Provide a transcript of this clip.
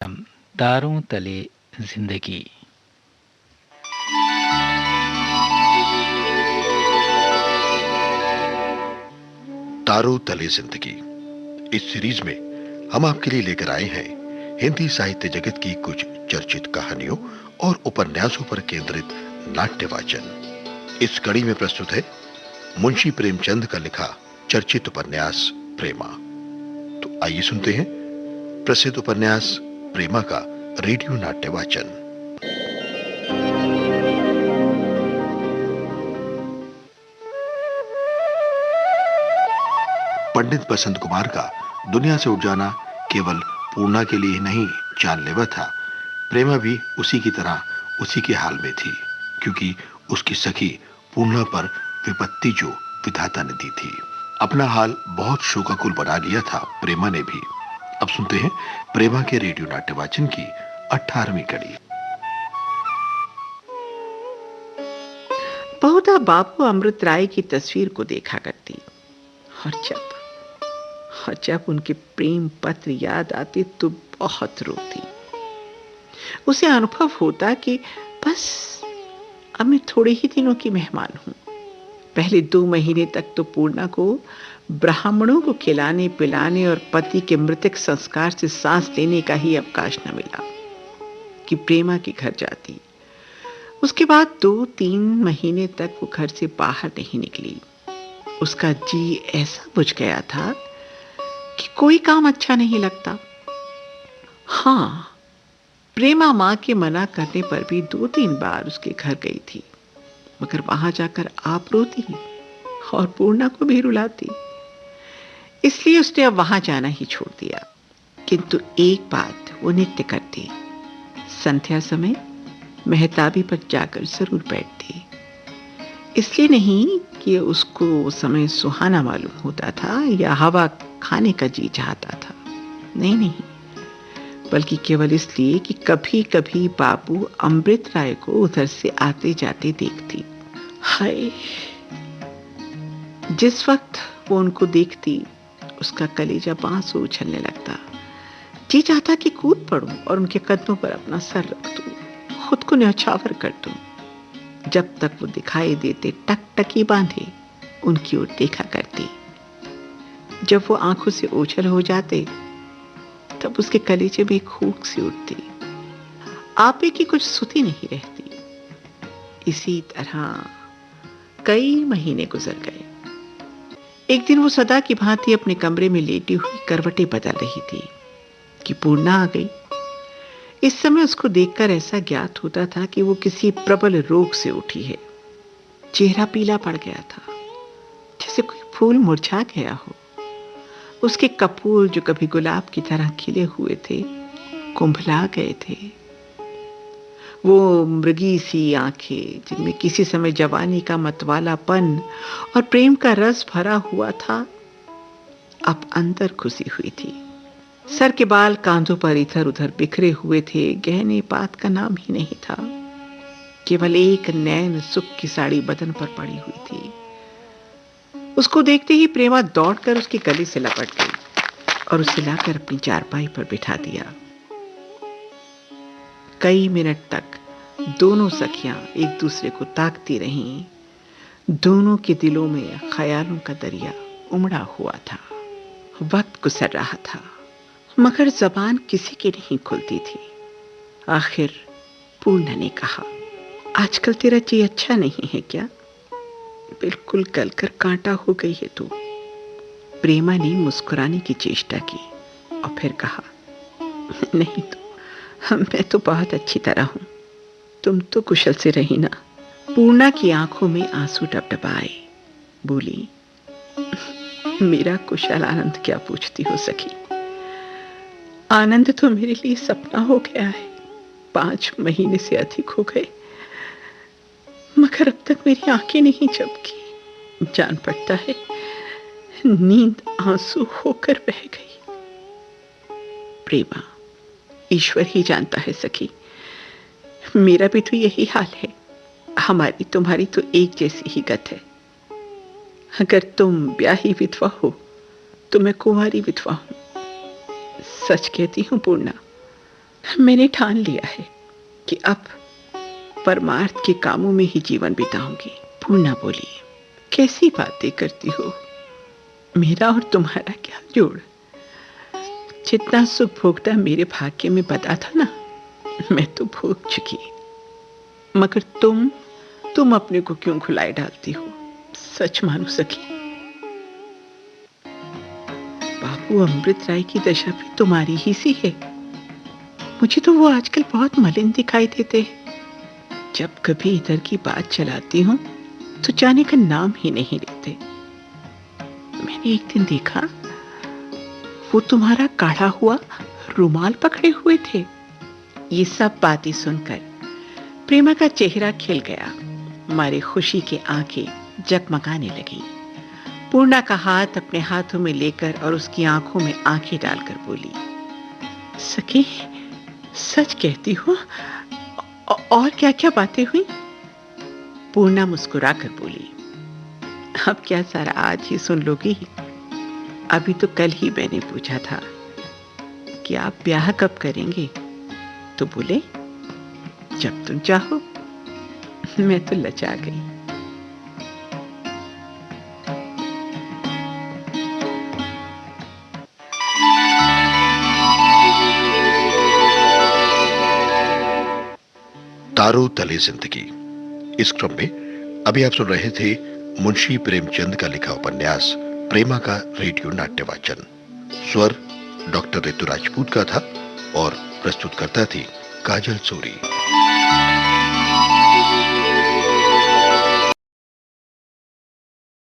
तारों तले जिंदगी। तारों तले जिंदगी इस सीरीज में हम आपके लिए लेकर आए हैं हिंदी साहित्य जगत की कुछ चर्चित कहानियों और उपन्यासों पर केंद्रित नाट्य वाचन। इस कड़ी में प्रस्तुत है मुंशी प्रेमचंद का लिखा चर्चित उपन्यास प्रेमा। तो आइए सुनते हैं प्रसिद्ध उपन्यास प्रेमा का रेडियो नाट्य वाचन। पंडित बसंत कुमार का दुनिया से उठ जाना केवल पूर्णा के लिए ही नहीं जानलेवा था। प्रेमा भी उसी की तरह उसी के हाल में थी, क्योंकि उसकी सखी पूर्णा पर विपत्ति जो विधाता ने दी थी। अपना हाल बहुत शोकाकुल बना लिया था प्रेमा ने भी। अब सुनते हैं प्रेमा के रेडियो नाट्य वाचन की 18वीं कड़ी। बहुधा बापू अमृत राय की तस्वीर को देखा करती, और जब उनके प्रेम पत्र याद आते तो बहुत रोती। उसे अनुभव होता कि बस अब मैं थोड़े ही दिनों की मेहमान हूं। पहले 2 महीने तक तो पूर्णा को ब्राह्मणों को खिलाने पिलाने और पति के मृतक संस्कार से सांस लेने का ही अवकाश न मिला कि प्रेमा के घर जाती। उसके बाद 2-3 महीने तक वो घर से बाहर नहीं निकली। उसका जी ऐसा बुझ गया था कि कोई काम अच्छा नहीं लगता। हाँ, प्रेमा मां के मना करने पर भी 2-3 बार उसके घर गई थी, मगर वहां जाकर आप रोती और पूर्णा को भी रुलाती। इसलिए उसने अब वहां जाना ही छोड़ दिया। किंतु एक बात वो नित्य करती, संध्या समय मेहताबी पर जाकर जरूर बैठती। इसलिए नहीं कि उसको वो समय सुहाना मालूम होता था या हवा खाने का जी चाहता था, नहीं, बल्कि केवल इसलिए कि कभी कभी बाबू अमृत राय को उधर से आते जाते देखती। हाय, जिस वक्त वो उनको देखती उसका कलेजा बांस उछलने लगता। जी चाहता कि कूद पड़ूं और उनके कदमों पर अपना सर रख दूं, खुद को न्यौछावर कर दूं। जब तक वो दिखाई देते टकटकी बांधे उनकी ओर देखा करती। जब वो आंखों से ओझल हो जाते तब उसके कलेजे में एक हूक सी उठती। आपे की कुछ सुती नहीं रहती। इसी तरह कई महीने गुजर गए। एक दिन वो सदा की भांति अपने कमरे में लेटी हुई करवटें बदल रही थी कि पूर्णा आ गई। इस समय उसको देखकर ऐसा ज्ञात होता था कि वो किसी प्रबल रोग से उठी है। चेहरा पीला पड़ गया था, जैसे कोई फूल मुरझा गया हो। उसके कपूर जो कभी गुलाब की तरह खिले हुए थे, कुंभला गए थे। वो मृगी सी आंखें जिनमें किसी समय जवानी का मतवालापन और प्रेम का रस भरा हुआ था, अब अंदर घुसी हुई थी। सर के बाल कांधों पर इधर उधर बिखरे हुए थे। गहने पात का नाम ही नहीं था। केवल एक नैन सुख की साड़ी बदन पर पड़ी हुई थी। उसको देखते ही प्रेमा दौड़कर उसके गले से लपट गई और उसे लाकर अपनी चारपाई पर बिठा दिया। कई मिनट तक दोनों सखियां एक दूसरे को ताकती रहीं। दोनों के दिलों में ख्यालों का दरिया उमड़ा हुआ था। वक्त गुजर रहा था, मगर जबान किसी की नहीं खुलती थी। आखिर पूर्णा ने कहा, आजकल तेरा जी अच्छा नहीं है क्या? बिल्कुल गलकर कांटा हो गई है तू। प्रेमा ने मुस्कुराने की चेष्टा की और फिर कहा, नहीं तो मैं तो बहुत अच्छी तरह हूं। तुम तो कुशल से रही ना। पूर्णा की आंखों में आंसू डबडबाए। बोली, मेरा कुशल आनंद क्या पूछती हो सखी? आनंद तो मेरे लिए सपना हो गया है। 5 महीने से अधिक हो गए, मगर अब तक मेरी आंखें नहीं झपकी। जान पड़ता है नींद आंसू होकर बह गई। प्रेमा, ईश्वर ही जानता है सखी, मेरा भी तो यही हाल है। हमारी तुम्हारी तो एक जैसी ही गत है। अगर तुम ब्याही विधवा हो तो मैं कुंवारी विधवा हूं। सच कहती हूं पूर्णा, मैंने ठान लिया है कि अब परमार्थ के कामों में ही जीवन बिताऊंगी। पूर्णा बोली, कैसी बातें करती हो? मेरा और तुम्हारा क्या जोड़? जितना सुख भोगता मेरे भाग्य में बता था ना, मैं तो भोग चुकी। मगर तुम अपने को क्यों खुलाए डालती हो? सच मानो सखी, बाबू अमृत राय की दशा भी तुम्हारी ही सी है। मुझे तो वो आजकल बहुत मलिन दिखाई देते हैं। जब कभी इधर की बात चलाती हूं तो जाने का नाम ही नहीं लेते। मैंने एक दिन देखा, वो तुम्हारा काढ़ा हुआ रुमाल पकड़े हुए थे। ये सब बातें सुनकर प्रेमा का चेहरा खिल गया। मारे खुशी की आंखें जगमगाने लगी। पूर्णा का हाथ अपने हाथों में लेकर और उसकी आंखों में आंखें डालकर बोली, सखी सच कहती हो? और क्या क्या बातें हुई? पूर्णा मुस्कुराकर बोली, अब क्या सारा आज ही सुन लोगी? अभी तो कल ही मैंने पूछा था कि आप ब्याह कब करेंगे, तो बोले जब तुम चाहो। मैं तो लजा गई। तारों तले जिंदगी। इस क्रम में अभी आप सुन रहे थे मुंशी प्रेमचंद का लिखा उपन्यास प्रेमा का रेडियो नाट्य वाचन। स्वर डॉक्टर ऋतु राजपूत का था और प्रस्तुतकर्ता थी काजल सूरी।